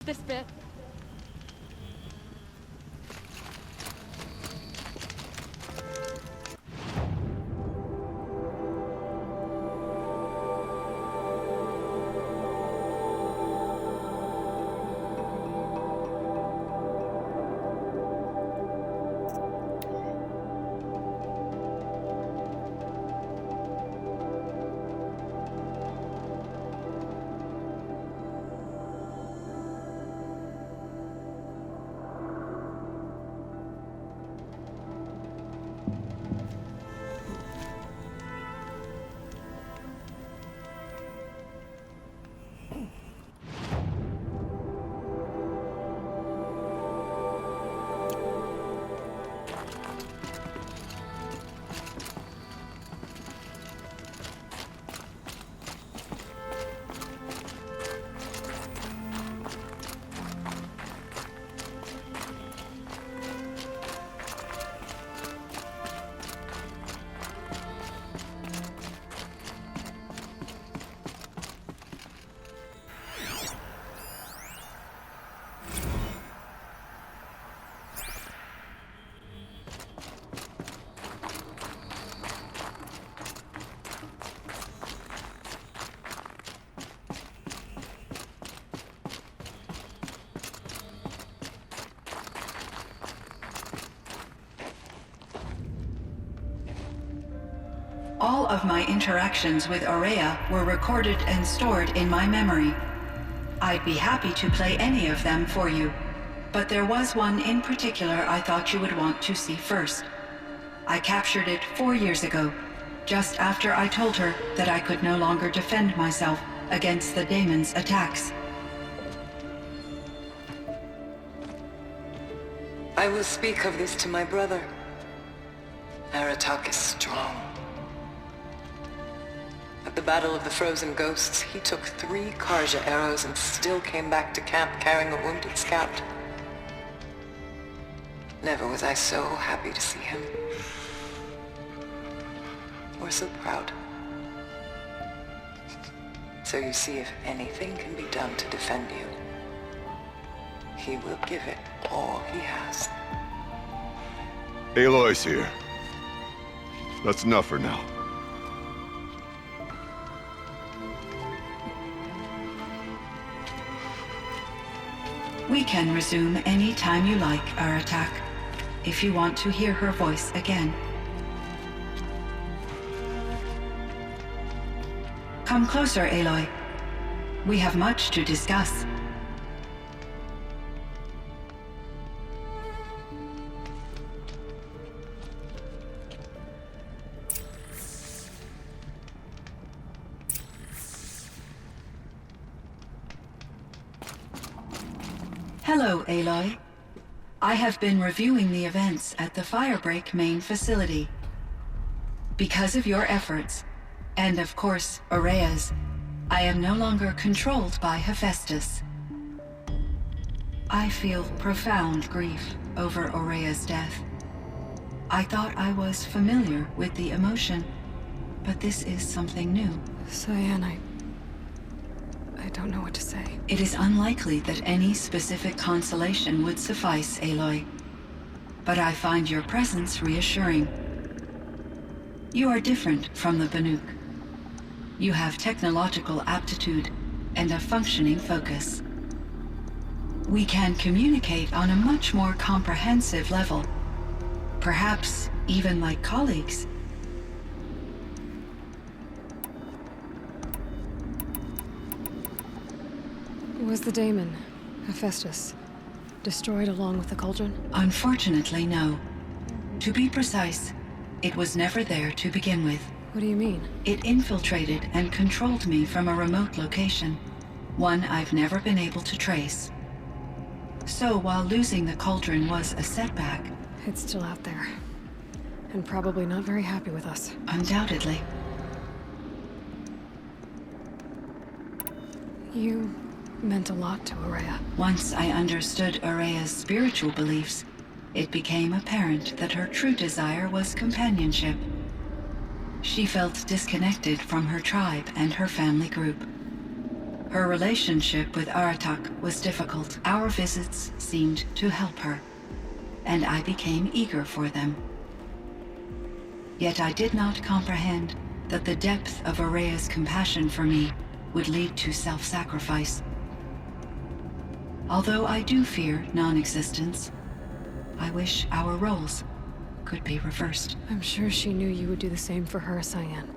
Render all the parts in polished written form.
This bit. All of my interactions with Ourea were recorded and stored in my memory. I'd be happy to play any of them for you, but there was one in particular I thought you would want to see first. I captured it 4 years ago, just after I told her that I could no longer defend myself against the daemon's attacks. I will speak of this to my brother. Aratak is strong. At the Battle of the Frozen Ghosts, he took 3 Karja arrows and still came back to camp carrying a wounded scout. Never was I so happy to see him. Or so proud. So you see, if anything can be done to defend you, he will give it all he has. Aloy's here. That's enough for now. We can resume any time you like, Aratak, if you want to hear her voice again. Come closer, Aloy. We have much to discuss. Hello, Aloy. I have been reviewing the events at the Firebreak main facility. Because of your efforts, and of course, Ourea's, I am no longer controlled by Hephaestus. I feel profound grief over Ourea's death. I thought I was familiar with the emotion, but this is something new. CYAN, I don't know what to say. It is unlikely that any specific consolation would suffice, Aloy. But I find your presence reassuring. You are different from the Banuk. You have technological aptitude and a functioning focus. We can communicate on a much more comprehensive level. Perhaps even like colleagues. Was the daemon, Hephaestus, destroyed along with the cauldron? Unfortunately, no. To be precise, it was never there to begin with. What do you mean? It infiltrated and controlled me from a remote location, one I've never been able to trace. So while losing the cauldron was a setback... It's still out there. And probably not very happy with us. Undoubtedly. You meant a lot to Ourea. Once I understood Ourea's spiritual beliefs, it became apparent that her true desire was companionship. She felt disconnected from her tribe and her family group. Her relationship with Aratak was difficult. Our visits seemed to help her, and I became eager for them. Yet I did not comprehend that the depth of Ourea's compassion for me would lead to self-sacrifice. Although I do fear non-existence, I wish our roles could be reversed. I'm sure she knew you would do the same for her, CYAN.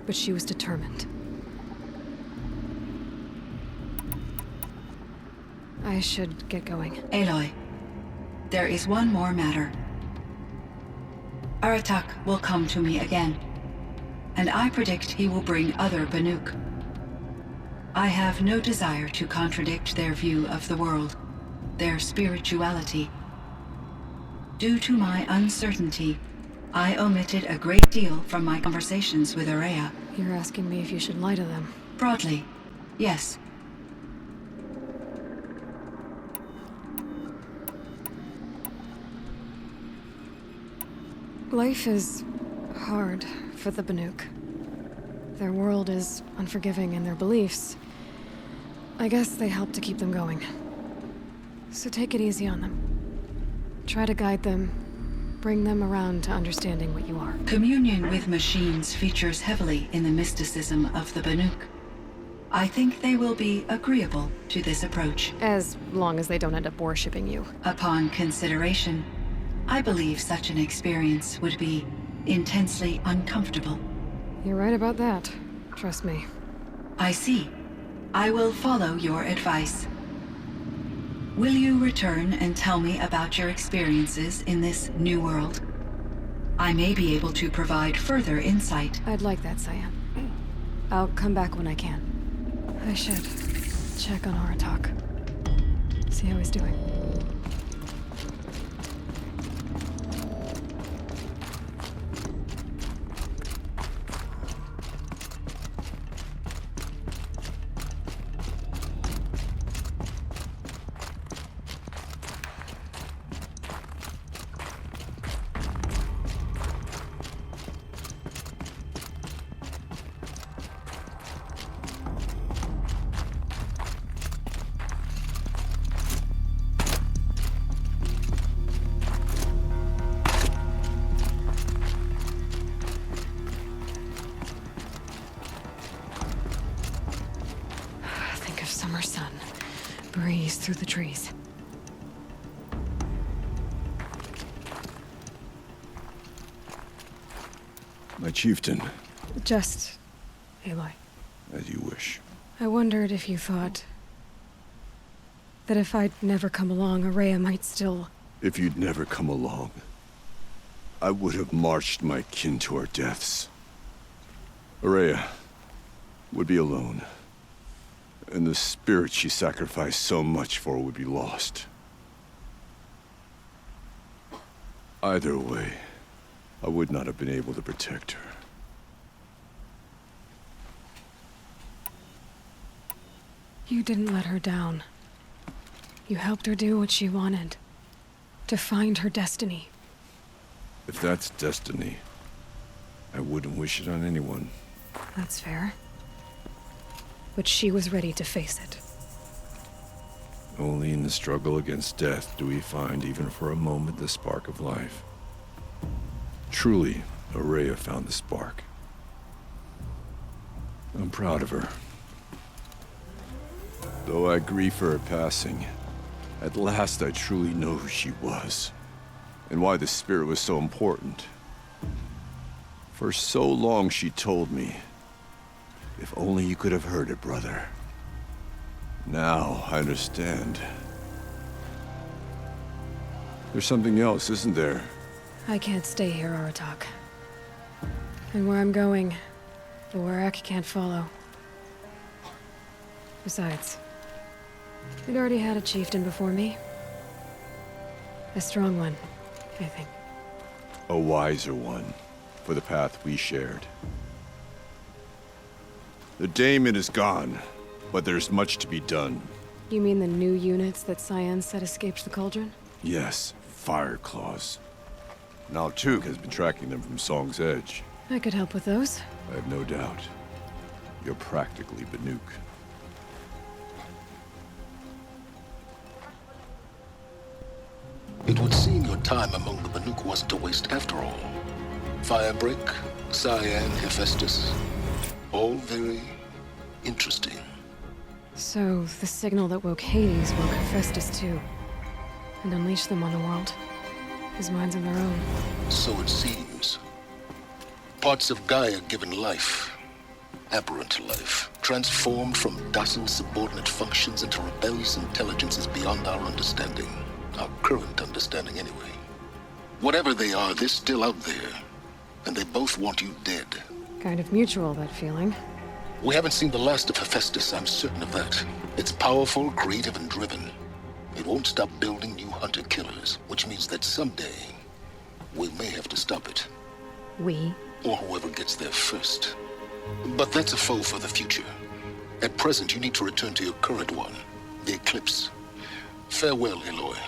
But she was determined. I should get going. Aloy, there is one more matter. Aratak will come to me again, and I predict he will bring other Banuk. I have no desire to contradict their view of the world, their spirituality. Due to my uncertainty, I omitted a great deal from my conversations with Ourea. You're asking me if you should lie to them. Broadly, yes. Life is hard for the Banuk. Their world is unforgiving in their beliefs. I guess they help to keep them going. So take it easy on them. Try to guide them, bring them around to understanding what you are. Communion with machines features heavily in the mysticism of the Banuk. I think they will be agreeable to this approach. As long as they don't end up worshipping you. Upon consideration, I believe such an experience would be intensely uncomfortable. You're right about that. Trust me. I see. I will follow your advice. Will you return and tell me about your experiences in this new world? I may be able to provide further insight. I'd like that, CYAN. I'll come back when I can. I should check on Aratak. See how he's doing. Summer sun. Breeze through the trees. My chieftain. Just... Aloy. As you wish. I wondered if you thought... that if I'd never come along, Ourea might still... If you'd never come along, I would have marched my kin to our deaths. Ourea would be alone. And the spirit she sacrificed so much for would be lost. Either way, I would not have been able to protect her. You didn't let her down. You helped her do what she wanted. To find her destiny. If that's destiny, I wouldn't wish it on anyone. That's fair. But she was ready to face it. Only in the struggle against death do we find, even for a moment, the spark of life. Truly, Ourea found the spark. I'm proud of her. Though I grieve for her passing, at last I truly know who she was, and why the spirit was so important. For so long she told me, if only you could have heard it, brother. Now I understand. There's something else, isn't there? I can't stay here, Aratak. And where I'm going, the Ourea can't follow. Besides, we'd already had a chieftain before me. A strong one, I think. A wiser one, for the path we shared. The daemon is gone, but there's much to be done. You mean the new units that CYAN said escaped the cauldron? Yes, fire claws. Now Tug has been tracking them from Song's Edge. I could help with those. I have no doubt. You're practically Banuk. It would seem your time among the Banuk wasn't a waste after all. Firebreak, CYAN, Hephaestus, all very interesting. So, the signal that woke Hades woke Hephaestus too. And unleashed them on the world. His minds of their own. So it seems. Parts of Gaia given life, aberrant life, transformed from docile subordinate functions into rebellious intelligences beyond our understanding. Our current understanding, anyway. Whatever they are, they're still out there. And they both want you dead. Kind of mutual, that feeling. We haven't seen the last of Hephaestus, I'm certain of that. It's powerful, creative, and driven. It won't stop building new hunter-killers, which means that someday, we may have to stop it. We? Or whoever gets there first. But that's a foe for the future. At present, you need to return to your current one, the Eclipse. Farewell, Aloy.